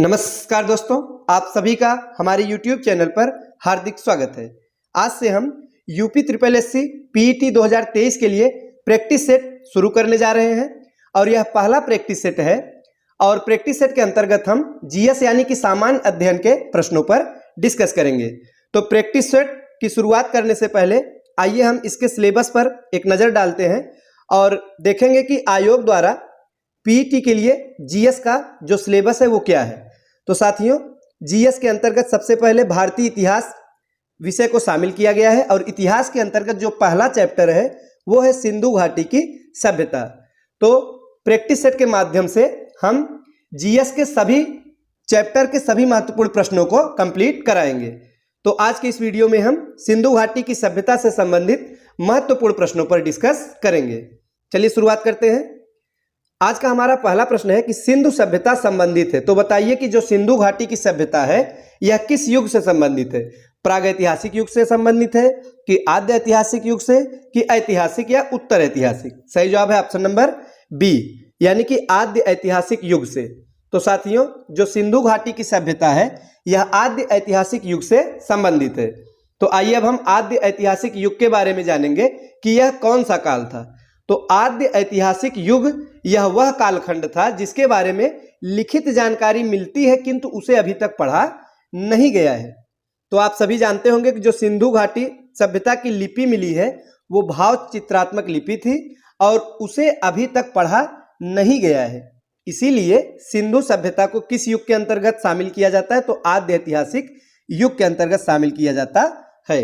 नमस्कार दोस्तों, आप सभी का हमारे YouTube चैनल पर हार्दिक स्वागत है। आज से हम यूपी ट्रिपल एससी पीईटी 2023 के लिए प्रैक्टिस सेट शुरू करने जा रहे हैं और यह पहला प्रैक्टिस सेट है। और प्रैक्टिस सेट के अंतर्गत हम जीएस यानी कि सामान्य अध्ययन के प्रश्नों पर डिस्कस करेंगे। तो प्रैक्टिस सेट की शुरुआत करने से पहले आइए हम इसके सिलेबस पर एक नज़र डालते हैं और देखेंगे कि आयोग द्वारा पीईटी के लिए जीएस का जो सिलेबस है वो क्या है। तो साथियों, जीएस के अंतर्गत सबसे पहले भारतीय इतिहास विषय को शामिल किया गया है और इतिहास के अंतर्गत जो पहला चैप्टर है वो है सिंधु घाटी की सभ्यता। तो प्रैक्टिस सेट के माध्यम से हम जीएस के सभी चैप्टर के सभी महत्वपूर्ण प्रश्नों को कंप्लीट कराएंगे। तो आज के इस वीडियो में हम सिंधु घाटी की सभ्यता से संबंधित महत्वपूर्ण प्रश्नों पर डिस्कस करेंगे। चलिए शुरुआत करते हैं। आज का हमारा पहला प्रश्न है कि सिंधु सभ्यता संबंधित है, तो बताइए कि जो सिंधु घाटी की सभ्यता है यह किस युग से संबंधित है। प्रागैतिहासिक युग से संबंधित है कि आद्य ऐतिहासिक युग से कि ऐतिहासिक या उत्तर ऐतिहासिक। सही जवाब है ऑप्शन नंबर बी, यानी कि आद्य ऐतिहासिक युग से। तो साथियों, जो सिंधु घाटी की सभ्यता है यह आद्य ऐतिहासिक युग से संबंधित है। तो आइए अब हम आद्य ऐतिहासिक युग के बारे में जानेंगे कि यह कौन सा काल था। तो आद्य ऐतिहासिक युग यह वह कालखंड था जिसके बारे में लिखित जानकारी मिलती है किंतु उसे अभी तक पढ़ा नहीं गया है। तो आप सभी जानते होंगे कि जो सिंधु घाटी सभ्यता की लिपि मिली है वो भाव चित्रात्मक लिपि थी और उसे अभी तक पढ़ा नहीं गया है। इसीलिए सिंधु सभ्यता को किस युग के अंतर्गत शामिल किया जाता है, तो आद्य ऐतिहासिक युग के अंतर्गत शामिल किया जाता है।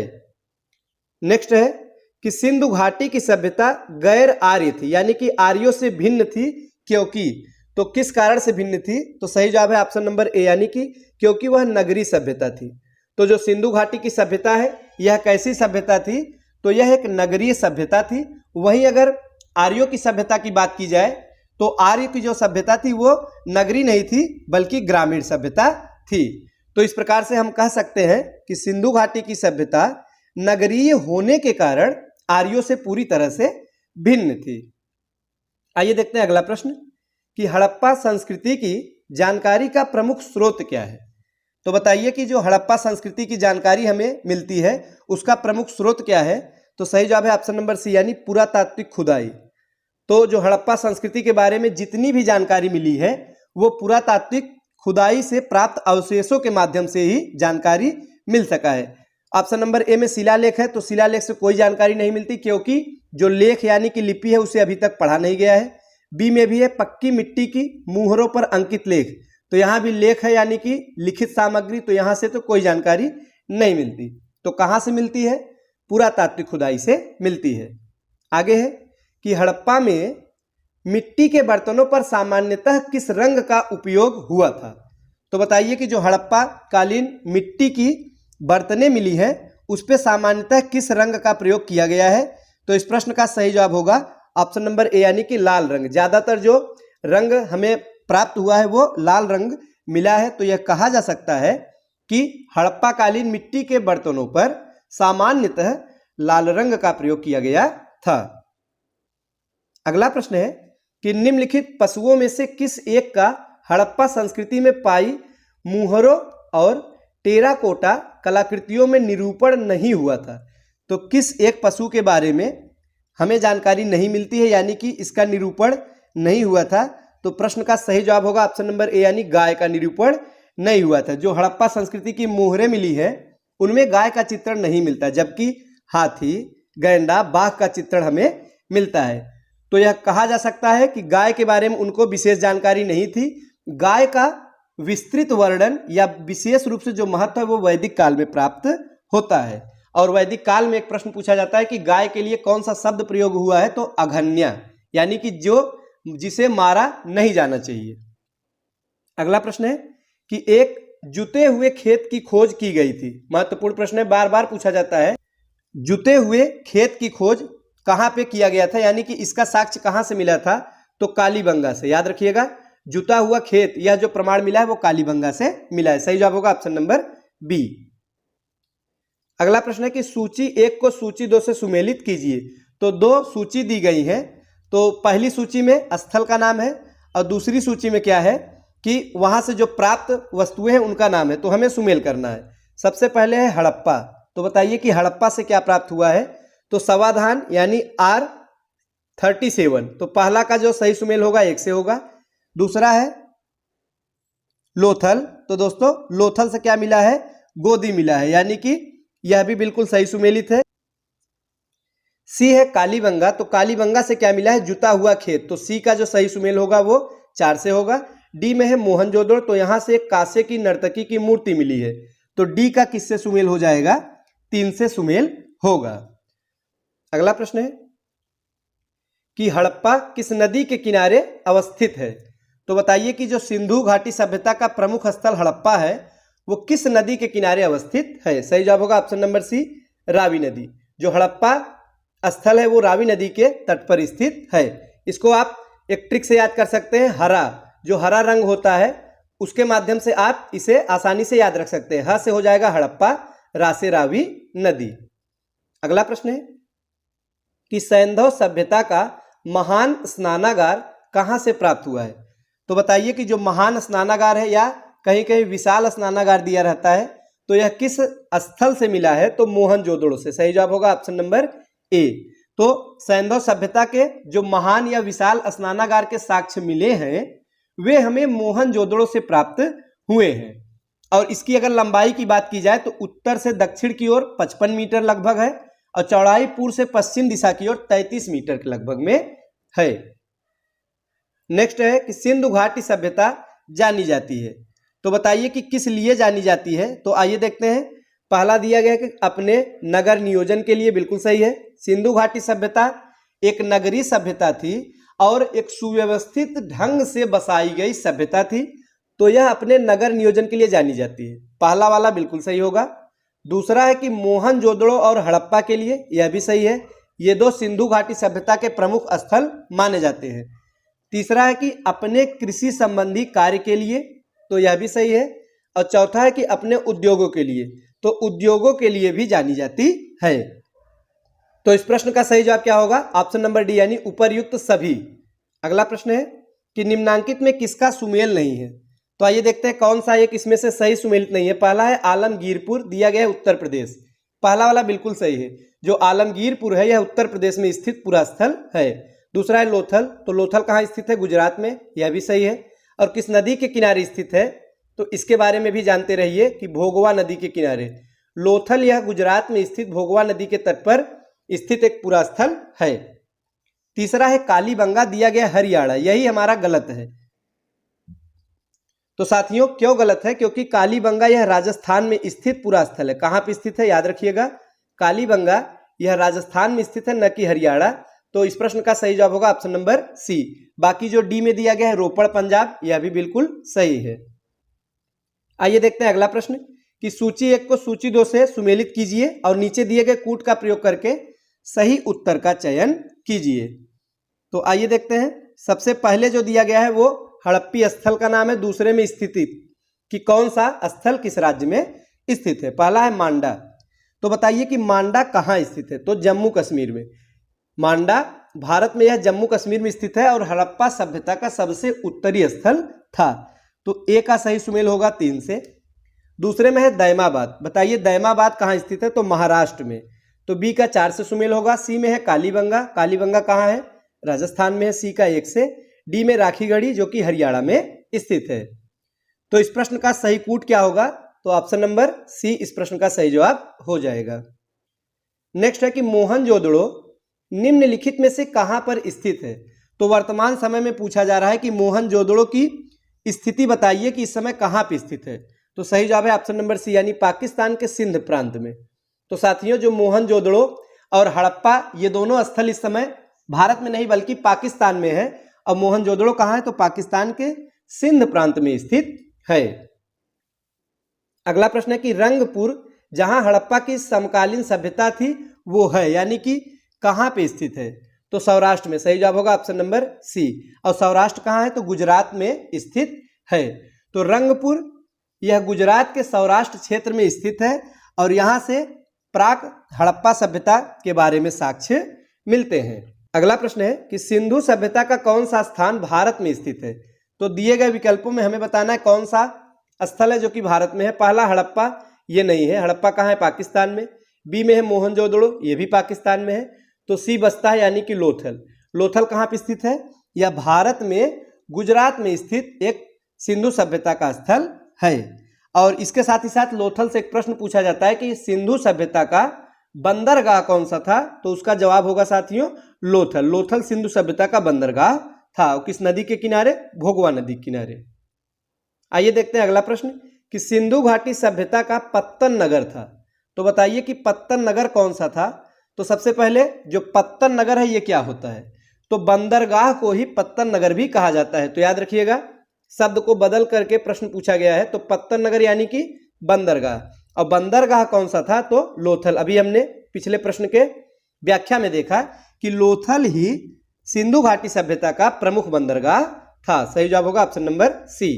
नेक्स्ट है कि सिंधु घाटी की सभ्यता गैर आर्य थी, यानी कि आर्यों से भिन्न थी क्योंकि। तो किस कारण से भिन्न थी, तो सही जवाब है ऑप्शन नंबर ए, यानी कि क्योंकि वह नगरीय सभ्यता थी। तो जो सिंधु घाटी की सभ्यता है यह कैसी सभ्यता थी, तो यह एक नगरीय सभ्यता थी। वहीं अगर आर्यों की सभ्यता की बात की जाए तो आर्य की जो सभ्यता थी वो नगरीय नहीं थी बल्कि ग्रामीण सभ्यता थी। तो इस प्रकार से हम कह सकते हैं कि सिंधु घाटी की सभ्यता नगरीय होने के कारण आर्यों से पूरी तरह से भिन्न थी। आइए देखते हैं अगला प्रश्न कि हड़प्पा संस्कृति की जानकारी का प्रमुख स्रोत क्या है। तो बताइए कि जो हड़प्पा संस्कृति की जानकारी हमें मिलती है उसका प्रमुख स्रोत क्या है। तो सही जवाब है ऑप्शन नंबर सी, यानी पुरातात्विक खुदाई। तो जो हड़प्पा संस्कृति के बारे में जितनी भी जानकारी मिली है वो पुरातात्विक खुदाई से प्राप्त अवशेषों के माध्यम से ही जानकारी मिल सका है। ऑप्शन नंबर ए में शिलालेख है, तो शिलालेख से कोई जानकारी नहीं मिलती क्योंकि जो लेख यानी कि लिपि है उसे अभी तक पढ़ा नहीं गया है। बी में भी है पक्की मिट्टी की मुहरों पर अंकित लेख, तो यहाँ भी लेख है यानी कि लिखित सामग्री, तो यहाँ से तो कोई जानकारी नहीं मिलती। तो कहाँ से मिलती है, पुरातात्विक खुदाई से मिलती है। आगे है कि हड़प्पा में मिट्टी के बर्तनों पर सामान्यतः किस रंग का उपयोग हुआ था। तो बताइए कि जो हड़प्पा कालीन मिट्टी की बर्तनें मिली है उस पर सामान्यतः किस रंग का प्रयोग किया गया है। तो इस प्रश्न का सही जवाब होगा ऑप्शन नंबर ए, यानी कि लाल रंग। ज्यादातर जो रंग हमें प्राप्त हुआ है वो लाल रंग मिला है। तो यह कहा जा सकता है कि हड़प्पा कालीन मिट्टी के बर्तनों पर सामान्यतः लाल रंग का प्रयोग किया गया था। अगला प्रश्न है कि निम्नलिखित पशुओं में से किस एक का हड़प्पा संस्कृति में पाई मुहरों और टेराकोटा कलाकृतियों में निरूपण नहीं हुआ था। तो किस एक पशु के बारे में हमें जानकारी नहीं मिलती है, यानी कि इसका निरूपण नहीं हुआ था। तो प्रश्न का सही जवाब होगा ऑप्शन नंबर ए, यानी गाय का निरूपण नहीं हुआ था। जो हड़प्पा संस्कृति की मोहरें मिली है उनमें गाय का चित्रण नहीं मिलता, जबकि हाथी, गैंडा, बाघ का चित्रण हमें मिलता है। तो यह कहा जा सकता है कि गाय के बारे में उनको विशेष जानकारी नहीं थी। गाय का विस्तृत वर्णन या विशेष रूप से जो महत्व है वो वैदिक काल में प्राप्त होता है। और वैदिक काल में एक प्रश्न पूछा जाता है कि गाय के लिए कौन सा शब्द प्रयोग हुआ है, तो अघन्या, यानी कि जिसे मारा नहीं जाना चाहिए। अगला प्रश्न है कि एक जुते हुए खेत की खोज की गई थी। महत्वपूर्ण प्रश्न है, बार बार पूछा जाता है। जुते हुए खेत की खोज कहाँ पे किया गया था, यानी कि इसका साक्ष्य कहाँ से मिला था, तो कालीबंगा से। याद रखिएगा, जुता हुआ खेत, यह जो प्रमाण मिला है वो कालीबंगा से मिला है। सही जवाब होगा ऑप्शन नंबर बी। अगला प्रश्न है कि सूची 1 को सूची 2 से सुमेलित कीजिए। तो 2 सूची दी गई है। तो पहली सूची में स्थल का नाम है और दूसरी सूची में क्या है, कि वहां से जो प्राप्त वस्तुएं हैं उनका नाम है, तो हमें सुमेल करना है। सबसे पहले है हड़प्पा, तो बताइए कि हड़प्पा से क्या प्राप्त हुआ है, तो समाधान यानी R37, तो पहला का जो सही सुमेल होगा 1 से होगा। दूसरा है लोथल, तो दोस्तों लोथल से क्या मिला है, गोदी मिला है, यानी कि यह भी बिल्कुल सही सुमेलित है। सी है कालीबंगा, तो कालीबंगा से क्या मिला है, जुता हुआ खेत, तो सी का जो सही सुमेल होगा वो 4 से होगा। डी में है मोहनजोदड़ो, तो यहां से एक कांसे की नर्तकी की मूर्ति मिली है, तो डी का किससे सुमेल हो जाएगा, 3 से सुमेल होगा। अगला प्रश्न है कि हड़प्पा किस नदी के किनारे अवस्थित है, तो बताइए कि जो सिंधु घाटी सभ्यता का प्रमुख स्थल हड़प्पा है वो किस नदी के किनारे अवस्थित है। सही जवाब होगा ऑप्शन नंबर सी, रावी नदी। जो हड़प्पा स्थल है वो रावी नदी के तट पर स्थित है। इसको आप एक ट्रिक से याद कर सकते हैं, हरा, जो हरा रंग होता है उसके माध्यम से आप इसे आसानी से याद रख सकते हैं। ह से हो जाएगा हड़प्पा, रा से रावी नदी। अगला प्रश्न है कि सैंधव सभ्यता का महान स्नानागार कहां से प्राप्त हुआ है, तो बताइए कि जो महान स्नानागार है या कहीं कहीं विशाल स्नानागार दिया रहता है, तो यह किस स्थल से मिला है, तो मोहनजोदड़ो से। सही जवाब होगा ऑप्शन नंबर ए। तो सैंधव सभ्यता के जो महान या विशाल स्नानागार के साक्ष्य मिले हैं वे हमें मोहनजोदड़ो से प्राप्त हुए हैं। और इसकी अगर लंबाई की बात की जाए तो उत्तर से दक्षिण की ओर 55 मीटर लगभग है और चौड़ाई पूर्व से पश्चिम दिशा की ओर 33 मीटर के लगभग में है। नेक्स्ट है कि सिंधु घाटी सभ्यता जानी जाती है, तो बताइए कि किस लिए जानी जाती है। तो आइए देखते हैं। पहला दिया गया कि अपने नगर नियोजन के लिए, बिल्कुल सही है। सिंधु घाटी सभ्यता एक नगरीय सभ्यता थी और एक सुव्यवस्थित ढंग से बसाई गई सभ्यता थी, तो यह अपने नगर नियोजन के लिए जानी जाती है। पहला वाला बिल्कुल सही होगा। दूसरा है कि मोहनजोदड़ो और हड़प्पा के लिए, यह भी सही है। ये दो सिंधु घाटी सभ्यता के प्रमुख स्थल माने जाते हैं। तीसरा है कि अपने कृषि संबंधी कार्य के लिए, तो यह भी सही है। और चौथा है कि अपने उद्योगों के लिए, तो उद्योगों के लिए भी जानी जाती है। तो इस प्रश्न का सही जवाब क्या होगा, ऑप्शन नंबर डी यानी उपर्युक्त सभी। अगला प्रश्न है कि निम्नांकित में किसका सुमेल नहीं है, तो आइए देखते हैं कौन सा एक इसमें से सही सुमेलित नहीं है। पहला है आलमगीरपुर, दिया गया है उत्तर प्रदेश, पहला वाला बिल्कुल सही है। जो आलमगीरपुर है यह उत्तर प्रदेश में स्थित पूरा स्थल है। दूसरा है लोथल, तो लोथल कहाँ स्थित है, गुजरात में, यह भी सही है। और किस नदी के किनारे स्थित है, तो इसके बारे में भी जानते रहिए कि भोगवा नदी के किनारे। लोथल यह गुजरात में स्थित भोगवा नदी के तट पर स्थित एक पूरा स्थल है। तीसरा है कालीबंगा, दिया गया हरियाणा, यही हमारा गलत है। तो साथियों क्यों गलत है, क्योंकि कालीबंगा यह राजस्थान में स्थित पूरा स्थल है। कहां पे स्थित है, याद रखिएगा, कालीबंगा यह राजस्थान में स्थित है, न कि हरियाणा। तो इस प्रश्न का सही जवाब होगा ऑप्शन नंबर सी। बाकी जो डी में दिया गया है रोपड़ पंजाब, यह भी बिल्कुल सही है। आइए देखते हैं अगला प्रश्न कि सूची 1 को सूची 2 से सुमेलित कीजिए और नीचे दिए गए कूट का प्रयोग करके सही उत्तर का चयन कीजिए। तो आइए देखते हैं। सबसे पहले जो दिया गया है वो हड़प्पी स्थल का नाम है, दूसरे में स्थिति कि कौन सा स्थल किस राज्य में स्थित है। पहला है मांडा, तो बताइए कि मांडा कहाँ स्थित है, तो जम्मू कश्मीर में। मांडा भारत में, यह जम्मू कश्मीर में स्थित है और हड़प्पा सभ्यता का सबसे उत्तरी स्थल था, तो ए का सही सुमेल होगा 3 से। दूसरे में है दैमाबाद, बताइए दैमाबाद कहाँ स्थित है, तो महाराष्ट्र में, तो बी का 4 से सुमेल होगा। सी में है कालीबंगा, कालीबंगा कहाँ है, राजस्थान में है, सी का 1 से। डी में राखीगढ़ी जो कि हरियाणा में स्थित है। तो इस प्रश्न का सही कूट क्या होगा, तो ऑप्शन नंबर सी इस प्रश्न का सही जवाब हो जाएगा। नेक्स्ट है कि मोहनजोदड़ो निम्नलिखित में से कहां पर स्थित है, तो वर्तमान समय में पूछा जा रहा है कि मोहनजोदड़ो की स्थिति बताइए कि इस समय कहां पर स्थित है। तो सही जवाब है ऑप्शन नंबर सी यानी पाकिस्तान के सिंध प्रांत में। तो साथियों जो मोहनजोदड़ो और हड़प्पा ये दोनों स्थल इस समय भारत में नहीं बल्कि पाकिस्तान में है, और मोहनजोदड़ो कहाँ है, तो पाकिस्तान के सिंध प्रांत में स्थित है। अगला प्रश्न है कि रंगपुर जहां हड़प्पा की समकालीन सभ्यता थी वो है, यानी कि कहां पे स्थित है, तो सौराष्ट्र में। सही जवाब होगा ऑप्शन नंबर सी। और सौराष्ट्र कहां है, तो गुजरात में स्थित है। तो रंगपुर यह गुजरात के सौराष्ट्र क्षेत्र में स्थित है और यहां से प्राक हड़प्पा सभ्यता के बारे में साक्ष्य मिलते हैं। अगला प्रश्न है कि सिंधु सभ्यता का कौन सा स्थान भारत में स्थित है, तो दिए गए विकल्पों में हमें बताना है कौन सा स्थल है जो कि भारत में है। पहला हड़प्पा, ये नहीं है। हड़प्पा कहाँ है? पाकिस्तान में। बी में है मोहनजोदड़ो, ये भी पाकिस्तान में है। तो सी बचता है यानी कि लोथल। लोथल कहाँ पे स्थित है? यह भारत में गुजरात में स्थित एक सिंधु सभ्यता का स्थल है। और इसके साथ ही साथ लोथल से एक प्रश्न पूछा जाता है कि सिंधु सभ्यता का बंदरगाह कौन सा था? तो उसका जवाब होगा साथियों लोथल। लोथल सिंधु सभ्यता का बंदरगाह था। किस नदी के किनारे? भोगवा नदी के किनारे। आइए देखते हैं अगला प्रश्न कि सिंधु घाटी सभ्यता का पत्तन नगर था। तो बताइए कि पत्तन नगर कौन सा था? तो सबसे पहले जो पत्तन नगर है ये क्या होता है? तो बंदरगाह को ही पत्तन नगर भी कहा जाता है। तो याद रखिएगा, शब्द को बदल करके प्रश्न पूछा गया है। तो पत्तन नगर यानी कि बंदरगाह, और बंदरगाह कौन सा था? तो लोथल। अभी हमने पिछले प्रश्न के व्याख्या में देखा कि लोथल ही सिंधु घाटी सभ्यता का प्रमुख बंदरगाह था। सही जवाब होगा ऑप्शन नंबर सी।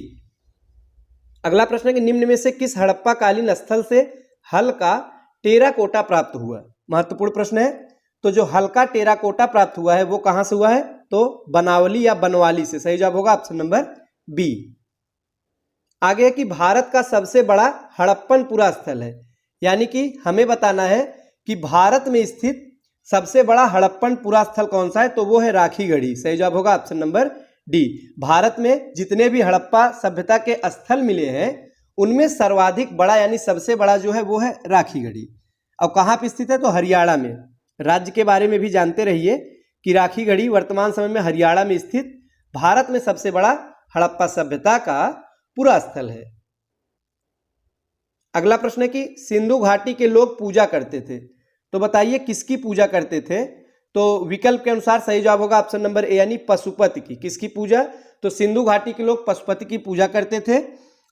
अगला प्रश्न है कि निम्न में से किस हड़प्पा कालीन स्थल से हल्का टेराकोटा प्राप्त हुआ? महत्वपूर्ण प्रश्न है। तो जो हल्का टेराकोटा प्राप्त हुआ है वो कहां से हुआ है? तो बनावली या बनवाली से। सही जवाब होगा ऑप्शन नंबर बी। आगे है कि भारत का सबसे बड़ा हड़प्पनपुरा स्थल है, यानी कि हमें बताना है कि भारत में स्थित सबसे बड़ा हड़प्पनपुरा स्थल कौन सा है? तो वो है राखीगढ़ी। सही जवाब होगा ऑप्शन नंबर डी। भारत में जितने भी हड़प्पा सभ्यता के स्थल मिले हैं उनमें सर्वाधिक बड़ा यानी सबसे बड़ा जो है वो है राखीगढ़ी। अब कहाँ पे स्थित है? तो हरियाणा में। राज्य के बारे में भी जानते रहिए कि राखीगढ़ी वर्तमान समय में हरियाणा में स्थित भारत में सबसे बड़ा हड़प्पा सभ्यता का पूरा स्थल है। अगला प्रश्न है कि सिंधु घाटी के लोग पूजा करते थे। तो बताइए किसकी पूजा करते थे? तो विकल्प के अनुसार सही जवाब होगा ऑप्शन नंबर ए यानी पशुपति की। किसकी पूजा? तो सिंधु घाटी के लोग पशुपति की पूजा करते थे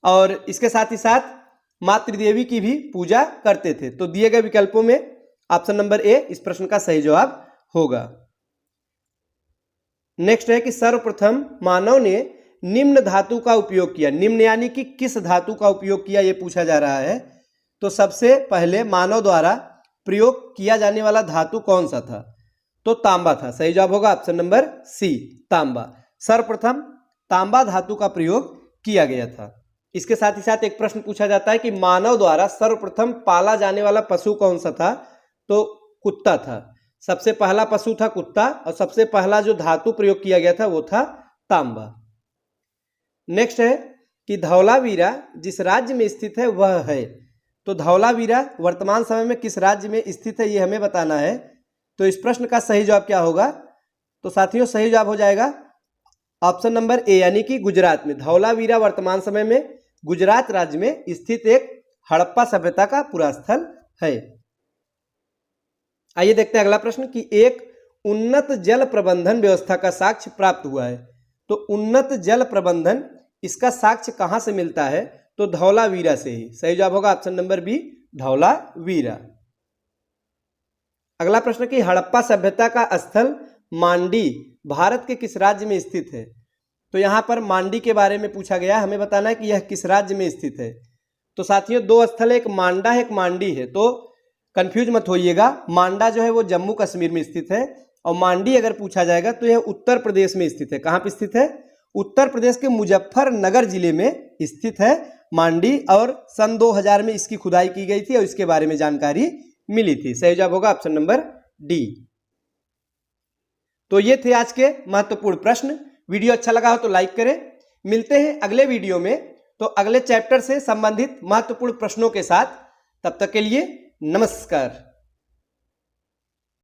और इसके साथ ही साथ मातृदेवी की भी पूजा करते थे। तो दिए गए विकल्पों में ऑप्शन नंबर ए इस प्रश्न का सही जवाब होगा। नेक्स्ट है कि सर्वप्रथम मानव ने निम्न धातु का उपयोग किया। निम्न यानी कि किस धातु का उपयोग किया ये पूछा जा रहा है। तो सबसे पहले मानव द्वारा प्रयोग किया जाने वाला धातु कौन सा था? तो तांबा था। सही जवाब होगा ऑप्शन नंबर सी, तांबा। सर्वप्रथम तांबा धातु का प्रयोग किया गया था। इसके साथ ही साथ एक प्रश्न पूछा जाता है कि मानव द्वारा सर्वप्रथम पाला जाने वाला पशु कौन सा था? तो कुत्ता था। सबसे पहला पशु था कुत्ता और सबसे पहला जो धातु प्रयोग किया गया था वो था तांबा। नेक्स्ट है कि धौलावीरा जिस राज्य में स्थित है वह है। तो धौलावीरा वर्तमान समय में किस राज्य में स्थित है ये हमें बताना है। तो इस प्रश्न का सही जवाब क्या होगा? तो साथियों सही जवाब हो जाएगा ऑप्शन नंबर ए यानी कि गुजरात में। धौलावीरा वर्तमान समय में गुजरात राज्य में स्थित एक हड़प्पा सभ्यता का पूरा स्थल है। आइए देखते हैं अगला प्रश्न कि एक उन्नत जल प्रबंधन व्यवस्था का साक्ष्य प्राप्त हुआ है। तो उन्नत जल प्रबंधन इसका साक्ष्य कहां से मिलता है? तो धौलावीरा से ही। सही जवाब होगा ऑप्शन नंबर बी, धौलावीरा। अगला प्रश्न कि हड़प्पा सभ्यता का स्थल मांडी भारत के किस राज्य में स्थित है? तो यहां पर मांडी के बारे में पूछा गया, हमें बताना है कि यह किस राज्य में स्थित है। तो साथियों दो स्थल है, एक मांडा है एक मांडी है। तो कंफ्यूज मत होइएगा, मांडा जो है वो जम्मू कश्मीर में स्थित है और मांडी अगर पूछा जाएगा तो यह उत्तर प्रदेश में स्थित है। कहां पे स्थित है? उत्तर प्रदेश के मुजफ्फरनगर जिले में स्थित है मांडी और सन 2000 में इसकी खुदाई की गई थी और इसके बारे में जानकारी मिली थी। सही जवाब होगा ऑप्शन नंबर डी। तो ये थे आज के महत्वपूर्ण प्रश्न। वीडियो अच्छा लगा हो तो लाइक करें। मिलते हैं अगले वीडियो में तो अगले चैप्टर से संबंधित महत्वपूर्ण प्रश्नों के साथ। तब तक के लिए नमस्कार।